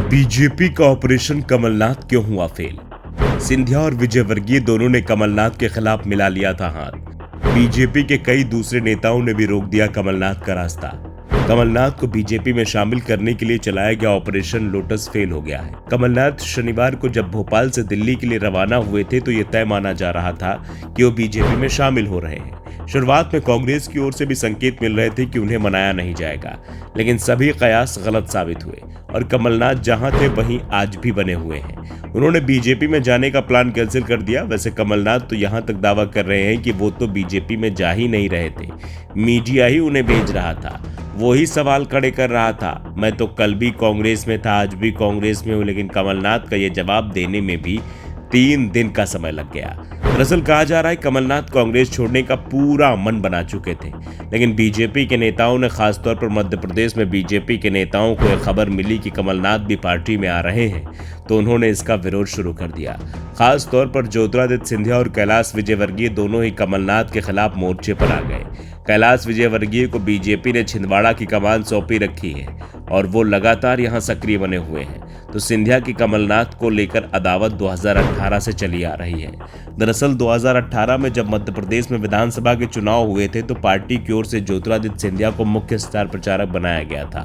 BJP का operation Kamal Nath क्यों हुआ फेल? सिंधिया और विजयवर्गीय दोनों ने कमलनाथ के खिलाफ मिला लिया था हाथ। बीजेपी के कई दूसरे नेताओं ने भी रोक दिया कमलनाथ का रास्ता। कमलनाथ को बीजेपी में शामिल करने के लिए चलाया गया ऑपरेशन लोटस फेल हो गया है। कमलनाथ शनिवार को जब भोपाल से दिल्ली के लिए रवाना हुए थे तो यह तय माना जा रहा था कि वो बीजेपी में शामिल हो रहे हैं। शुरुआत में कांग्रेस की ओर से भी संकेत मिल रहे थे कि उन्हें मनाया नहीं जाएगा, लेकिन सभी कयास गलत साबित हुए और कमलनाथ जहां थे वहीं आज भी बने हुए हैं। उन्होंने बीजेपी में जाने का प्लान कैंसिल कर दिया। वैसे कमलनाथ तो यहां तक दावा कर रहे हैं कि वो तो बीजेपी में जा ही नहीं रहे थे, मीडिया ही उन्हें भेज रहा था, वो ही सवाल खड़े कर रहा था। मैं तो कल भी कांग्रेस में था, आज भी कांग्रेस में हूं। लेकिन कमलनाथ का ये जवाब देने में भी 3 दिन का समय लग गया। दरअसल कहा जा रहा है कमलनाथ कांग्रेस छोड़ने का पूरा मन बना चुके थे, लेकिन बीजेपी के नेताओं ने, खासतौर पर मध्य प्रदेश में बीजेपी के नेताओं को यह खबर मिली कि कमलनाथ भी पार्टी में आ रहे हैं, तो उन्होंने इसका विरोध शुरू कर दिया। खासतौर पर ज्योतिरादित्य सिंधिया और कैलाश विजयवर्गीय दोनों ही कमलनाथ के खिलाफ मोर्चे पर आ गए। कैलाश विजयवर्गीय को बीजेपी ने छिंदवाड़ा की कमान सौंपी रखी है और वो लगातार यहां सक्रिय बने हुए हैं, तो सिंधिया की कमलनाथ को लेकर अदावत 2018 से चली आ रही है। दरअसल 2018 में जब मध्य प्रदेश में विधानसभा के चुनाव हुए थे तो पार्टी की ओर से ज्योतिरादित्य सिंधिया को मुख्य स्टार प्रचारक बनाया गया था।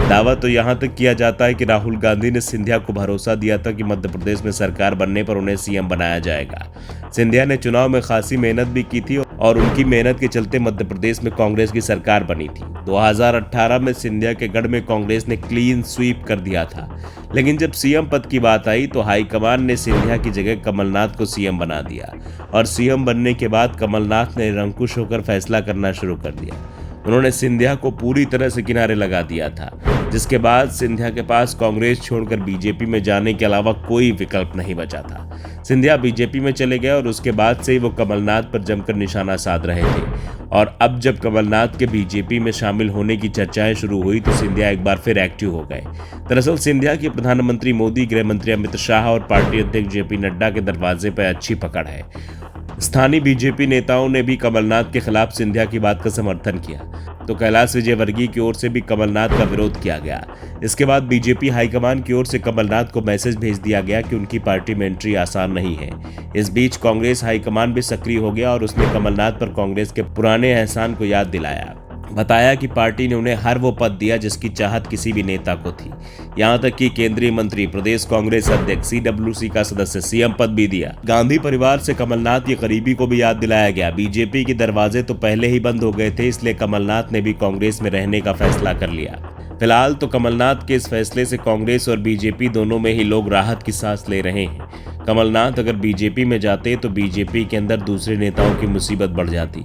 दावा तो यहां तक किया जाता है कि राहुल गांधी ने सिंधिया को भरोसा दिया था कि मध्य प्रदेश में सरकार बनने पर उन्हें सीएम बनाया जाएगा। सिंधिया ने चुनाव में खासी मेहनत भी की थी और उनकी मेहनत के चलते मध्य प्रदेश में कांग्रेस की सरकार बनी थी। 2018 में सिंधिया के गढ़ में कांग्रेस ने क्लीन स्वीप कर दिया था, लेकिन जब सीएम पद की बात आई तो हाईकमान ने सिंधिया की जगह कमलनाथ को सीएम बना दिया और सीएम बनने के बाद कमलनाथ ने निरंकुश होकर फैसला करना शुरू कर दिया। उन्होंने सिंधिया को पूरी तरह से किनारे लगा दिया था, जिसके बाद सिंधिया के पास कांग्रेस छोड़कर बीजेपी में जाने के अलावा कोई विकल्प नहीं बचा था। सिंधिया बीजेपी में चले गए और उसके बाद से ही वो कमलनाथ पर जमकर निशाना साध रहे थे और अब जब कमलनाथ के बीजेपी में शामिल होने की चर्चाएं शुरू हुई तो सिंधिया एक बार फिर एक्टिव हो गए। दरअसल सिंधिया की प्रधानमंत्री मोदी, गृह मंत्री अमित शाह और पार्टी अध्यक्ष जेपी नड्डा के दरवाजे पर अच्छी पकड़ है। स्थानीय बीजेपी नेताओं ने भी कमलनाथ के खिलाफ सिंधिया की बात का समर्थन किया, तो कैलाश विजयवर्गीय की ओर से भी कमलनाथ का विरोध किया गया। इसके बाद बीजेपी हाईकमान की ओर से कमलनाथ को मैसेज भेज दिया गया कि उनकी पार्टी में एंट्री आसान नहीं है। इस बीच कांग्रेस हाईकमान भी सक्रिय हो गया और उसने कमलनाथ पर कांग्रेस के पुराने एहसान को याद दिलाया। बताया कि पार्टी ने उन्हें हर वो पद दिया जिसकी चाहत किसी भी नेता को थी, यहां तक कि केंद्रीय मंत्री, प्रदेश कांग्रेस अध्यक्ष, सीडब्ल्यूसी का सदस्य, सीएम पद भी दिया। गांधी परिवार से कमलनाथ की करीबी को भी याद दिलाया गया। बीजेपी के दरवाजे तो पहले ही बंद हो गए थे, इसलिए कमलनाथ ने भी कांग्रेस में रहने का फैसला कर लिया। फिलहाल तो कमलनाथ के इस फैसले से कांग्रेस और बीजेपी दोनों में ही लोग राहत की सांस ले रहे हैं। कमलनाथ अगर बीजेपी में जाते तो बीजेपी के अंदर दूसरे नेताओं की मुसीबत बढ़ जाती,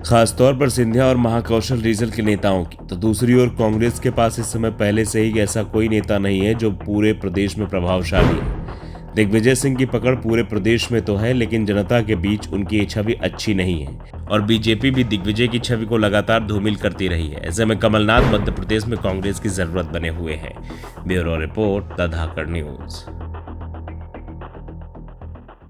खासतौर पर सिंधिया और महाकौशल रीजन के नेताओं की। तो दूसरी ओर कांग्रेस के पास इस समय पहले से ही ऐसा कोई नेता नहीं है जो पूरे प्रदेश में प्रभावशाली है। दिग्विजय सिंह की पकड़ पूरे प्रदेश में तो है, लेकिन जनता के बीच उनकी छवि अच्छी नहीं है और बीजेपी भी दिग्विजय की छवि को लगातार धूमिल करती रही है। ऐसे में कमलनाथ मध्य प्रदेश में कांग्रेस की जरूरत बने हुए हैं। Bureau report, the Dhakad news.